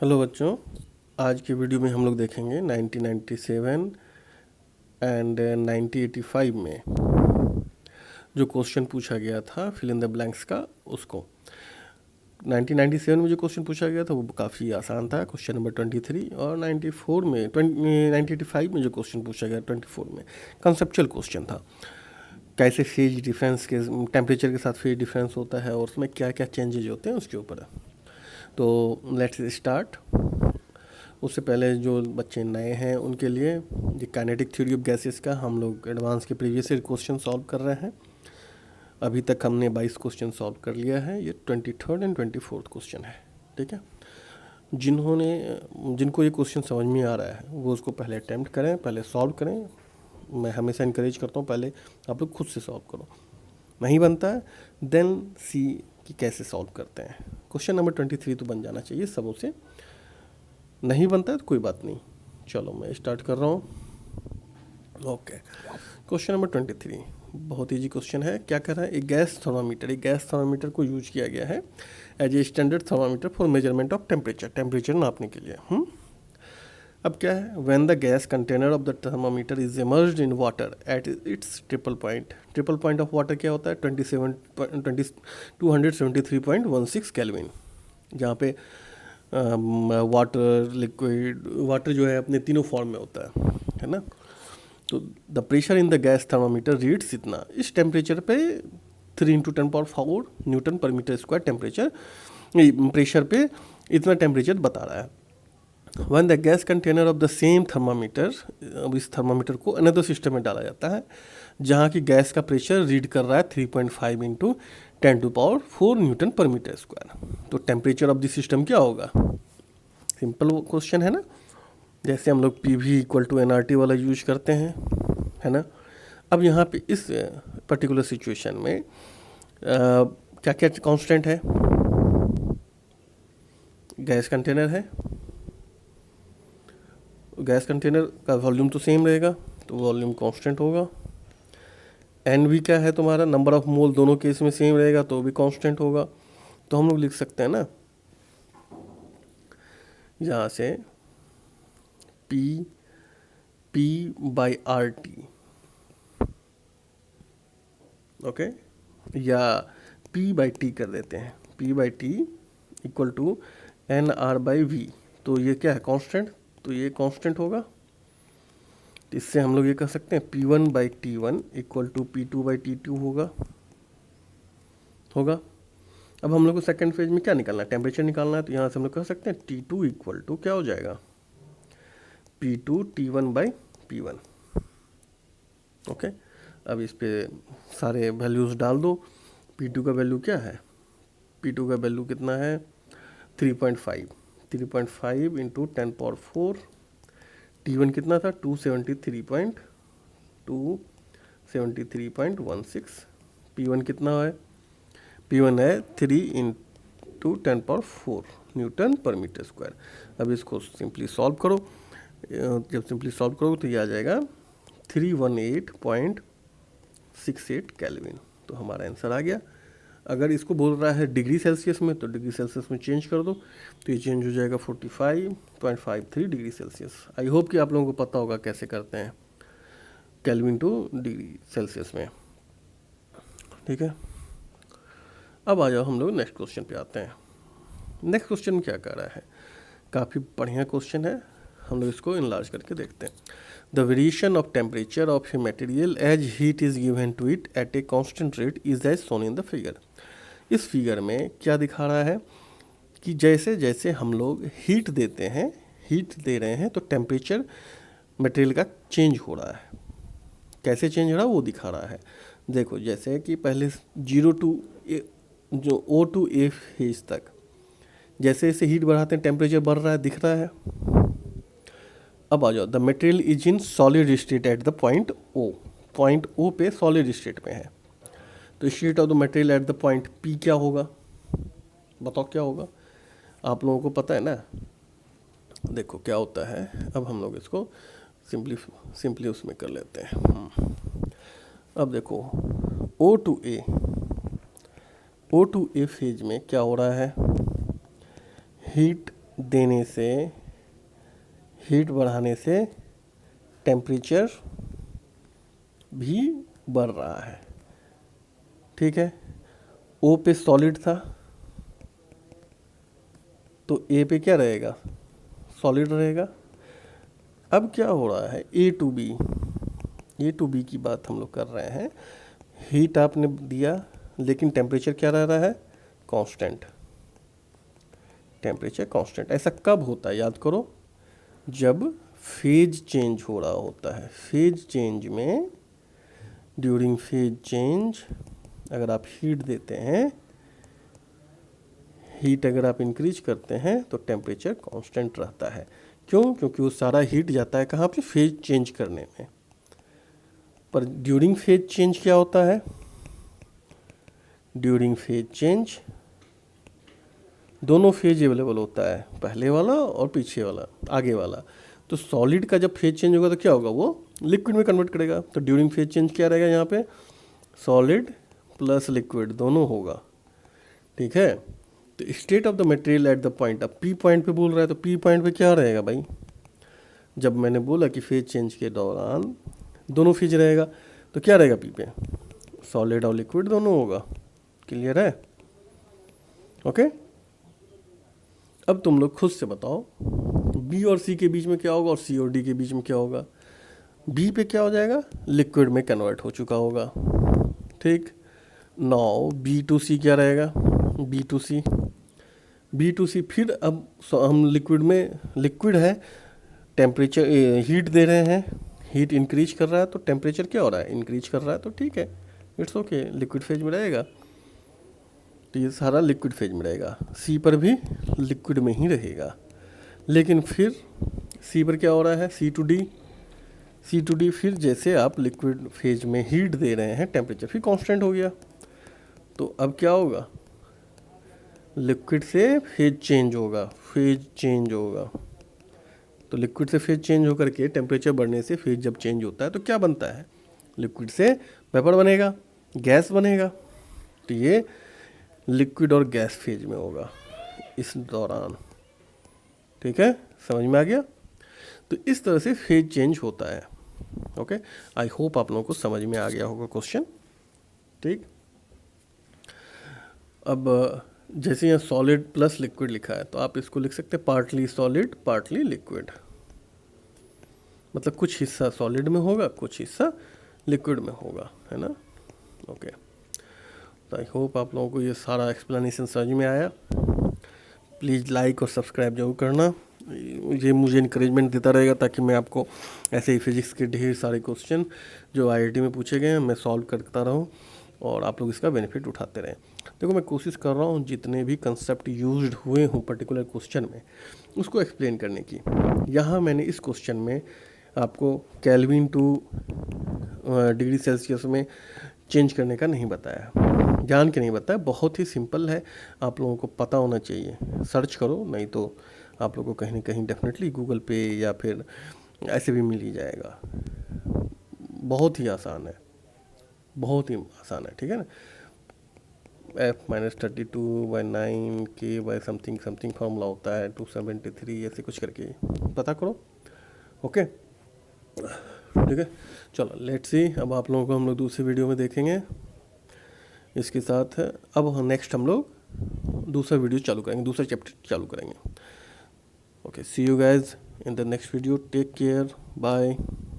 Hello बच्चों, आज के वीडियो में हम लोग देखेंगे 1997 एंड 1985 में जो क्वेश्चन पूछा गया था फिल इन द ब्लैंक्स का उसको। 1997 में जो क्वेश्चन पूछा गया था वो काफ़ी आसान था, क्वेश्चन नंबर 23। और 1985 में जो क्वेश्चन पूछा गया 24 में कंसेप्चुअल क्वेश्चन था, कैसे फेज डिफरेंस के टेम्परेचर के साथ फेज डिफरेंस होता है और उसमें क्या क्या चेंजेज होते हैं उसके ऊपर। तो लेट्स स्टार्ट। उससे पहले जो बच्चे नए हैं उनके लिए ये काइनेटिक थ्योरी ऑफ गैसेस का हम लोग एडवांस के प्रीवियस ईयर क्वेश्चन सॉल्व कर रहे हैं। अभी तक हमने 22 क्वेश्चन सॉल्व कर लिया है, ये 23rd एंड 24th क्वेश्चन है। ठीक है, जिनको ये क्वेश्चन समझ में आ रहा है वो उसको पहले अटैम्प्ट करें, पहले सॉल्व करें। मैं हमेशा इनकरेज करता हूँ पहले आप लोग खुद से सॉल्व करो, नहीं बनता है देन सी कि कैसे सॉल्व करते हैं। क्वेश्चन नंबर 23 तो बन जाना चाहिए सबों से, नहीं बनता है तो कोई बात नहीं। चलो मैं स्टार्ट कर रहा हूँ। ओके, क्वेश्चन नंबर 23 बहुत इजी क्वेश्चन है। क्या कर रहा है, एक गैस थर्मामीटर को यूज किया गया है as a standard thermometer for measurement of temperature नापने के लिए। अब क्या है, when the gas container of the thermometer is immersed in water at its triple point of water क्या होता है 273.16 केल्विन, जहाँ पे वाटर जो है अपने तीनों फॉर्म में होता है ना। तो the pressure in the gas thermometer reads इतना, इस टेम्परेचर पे 3 × 10⁴ न्यूटन पर मीटर स्क्वायर टेम्परेचर प्रेशर पे इतना टेम्परेचर बता रहा है। One the gas container of the same thermometer, अब इस थर्मामीटर को अनदर सिस्टम में डाला जाता है जहाँ की गैस का प्रेशर रीड कर रहा है 3.5 × 10⁴ न्यूटन पर मीटर स्क्वायर। तो टेम्परेचर ऑफ द सिस्टम क्या होगा, सिंपल क्वेश्चन है ना। जैसे हम लोग PV = nRT वाला यूज करते हैं, है ना। अब यहाँ पे इस पर्टिकुलर सिचुएशन में क्या क्या कांस्टेंट है, गैस कंटेनर है, गैस कंटेनर का वॉल्यूम तो सेम रहेगा तो वॉल्यूम कांस्टेंट होगा। NV क्या है तुम्हारा, नंबर ऑफ मोल, दोनों केस में सेम रहेगा तो भी कांस्टेंट होगा। तो हम लोग लिख सकते हैं ना यहाँ से P/RT, ओके, या P/T कर देते हैं, P/T = NR/V। तो ये क्या है, कांस्टेंट, तो ये कांस्टेंट होगा। तो इससे हम लोग ये कह सकते हैं P1/T1 = P2/T2 होगा। अब हम लोग को सेकेंड फेज में क्या निकालना है, टेम्परेचर निकालना है। तो यहाँ से हम लोग कह सकते हैं T2 = क्या हो जाएगा, P2 T1/P1। ओके, अब इस पे सारे वैल्यूज़ डाल दो। P2 का वैल्यू क्या है, P2 का वैल्यू कितना है 3.5 × 10⁴। T1 कितना था 273.16। P1 कितना है, P1 है 3 × 10⁴ न्यूटन पर मीटर स्क्वायर। अब इसको सिंपली सॉल्व करो, जब सिंपली सॉल्व करोगे तो ये आ जाएगा 318.68 केल्विन। तो हमारा आंसर आ गया। अगर इसको बोल रहा है डिग्री सेल्सियस में तो डिग्री सेल्सियस में चेंज कर दो, तो ये चेंज हो जाएगा 45.53 डिग्री सेल्सियस। आई होप कि आप लोगों को पता होगा कैसे करते हैं केल्विन टू डिग्री सेल्सियस में। ठीक है, अब आ जाओ हम लोग नेक्स्ट क्वेश्चन पे आते हैं। नेक्स्ट क्वेश्चन क्या कर रहा है, काफ़ी बढ़िया क्वेश्चन है, हम लोग इसको इनलार्ज करके देखते हैं। The variation of temperature of a material as heat is given to it at a constant rate is as shown in the figure. इस फिगर में क्या दिखा रहा है कि जैसे जैसे हम लोग हीट देते हैं, हीट दे रहे हैं तो टेम्परेचर मटेरियल का चेंज हो रहा है। कैसे चेंज हो रहा है वो दिखा रहा है। देखो जैसे कि पहले 0 to O to A phase तक जैसे जैसे हीट बढ़ाते हैं टेम्परेचर बढ़ रहा है, दिख रहा है। अब आ जाओ, the material is in solid state at the point O पे सॉलिड स्टेट में है। तो state of the material at the point P क्या होगा, बताओ क्या होगा, आप लोगों को पता है ना। देखो क्या होता है, अब हम लोग इसको सिंपली उसमें कर लेते हैं। अब देखो O to A फेज में क्या हो रहा है, हीट देने से, हीट बढ़ाने से टेम्परेचर भी बढ़ रहा है। ठीक है, ओ पे सॉलिड था तो ए पे क्या रहेगा, सॉलिड रहेगा। अब क्या हो रहा है, ए टू बी की बात हम लोग कर रहे हैं। हीट आपने दिया लेकिन टेम्परेचर क्या रह रहा है, कांस्टेंट, टेम्परेचर कांस्टेंट। ऐसा कब होता है, याद करो, जब फेज चेंज हो रहा होता है। फेज चेंज में, ड्यूरिंग फेज चेंज अगर आप हीट देते हैं, हीट अगर आप इंक्रीज करते हैं तो टेम्परेचर कांस्टेंट रहता है। क्यों, क्योंकि वो सारा हीट जाता है कहाँ पे, फेज चेंज करने में। पर ड्यूरिंग फेज चेंज क्या होता है, ड्यूरिंग फेज चेंज दोनों फेज अवेलेबल होता है, पहले वाला और पीछे वाला, आगे वाला। तो सॉलिड का जब फेज चेंज होगा तो क्या होगा, वो लिक्विड में कन्वर्ट करेगा। तो ड्यूरिंग फेज चेंज क्या रहेगा यहाँ पे, सॉलिड प्लस लिक्विड दोनों होगा। ठीक है, तो state of the material at the point, अब पी पॉइंट पे बोल रहा है तो पी पॉइंट पे क्या रहेगा भाई, जब मैंने बोला कि फेज चेंज के दौरान दोनों फेज रहेगा तो क्या रहेगा पी पे, सॉलिड और लिक्विड दोनों होगा। क्लियर है, ओके। अब तुम लोग खुद से बताओ बी और सी के बीच में क्या होगा और सी और डी के बीच में क्या होगा। बी पे क्या हो जाएगा, लिक्विड में कन्वर्ट हो चुका होगा। ठीक, नाउ बी टू सी क्या रहेगा, बी टू सी फिर अब हम लिक्विड में, लिक्विड है, टेम्परेचर हीट दे रहे हैं, हीट इंक्रीज कर रहा है तो टेम्परेचर क्या हो रहा है, इंक्रीज कर रहा है। तो ठीक है, इट्स ओके, लिक्विड फेज में रहेगा। तो ये सारा लिक्विड फेज में रहेगा। सी पर भी लिक्विड में ही रहेगा, लेकिन फिर सी पर क्या हो रहा है, सी टू डी फिर जैसे आप लिक्विड फेज में हीट दे रहे हैं टेम्परेचर फिर कांस्टेंट हो गया। तो अब क्या होगा, लिक्विड से फेज चेंज होगा, तो लिक्विड से फेज चेंज होकर के टेम्परेचर बढ़ने से फेज जब चेंज होता है तो क्या बनता है, लिक्विड से वेपर बनेगा, गैस बनेगा। तो ये लिक्विड और गैस फेज में होगा इस दौरान। ठीक है, समझ में आ गया। तो इस तरह से फेज चेंज होता है। ओके, आई होप आप लोगों को समझ में आ गया होगा क्वेश्चन। ठीक, अब जैसे यहाँ सॉलिड प्लस लिक्विड लिखा है तो आप इसको लिख सकते हैं पार्टली सॉलिड पार्टली लिक्विड, मतलब कुछ हिस्सा सॉलिड में होगा कुछ हिस्सा लिक्विड में होगा, है ना। ओके, तो आई होप आप लोगों को ये सारा एक्सप्लेनेशन समझ में आया। प्लीज़ लाइक और सब्सक्राइब जरूर करना, ये मुझे इंकरेजमेंट देता रहेगा ताकि मैं आपको ऐसे ही फिजिक्स के ढेर सारे क्वेश्चन जो आईआईटी में पूछे गए हैं मैं सॉल्व करता रहूँ और आप लोग इसका बेनिफिट उठाते रहें। देखो, मैं कोशिश कर रहा हूँ जितने भी कंसेप्ट यूज्ड हुए हों पर्टिकुलर क्वेश्चन में उसको एक्सप्लेन करने की। यहाँ मैंने इस क्वेश्चन में आपको केल्विन टू डिग्री सेल्सियस में चेंज करने का नहीं बताया, जान के नहीं बताया। बहुत ही सिंपल है, आप लोगों को पता होना चाहिए। सर्च करो, नहीं तो आप लोगों को कहीं ना कहीं डेफिनेटली गूगल पे या फिर ऐसे भी मिल ही जाएगा। बहुत ही आसान है, बहुत ही आसान है। ठीक है ना, F-32/9 K/समथिंग समथिंग फॉर्मूला होता है, 273 ऐसे कुछ करके पता करो। ओके, ठीक है, चलो लेट्स सी। अब आप लोगों को हम लोग दूसरी वीडियो में देखेंगे। इसके साथ अब नेक्स्ट हम लोग दूसरा वीडियो चालू करेंगे, दूसरा चैप्टर चालू करेंगे। Okay, see you guys in the next video, take care, bye.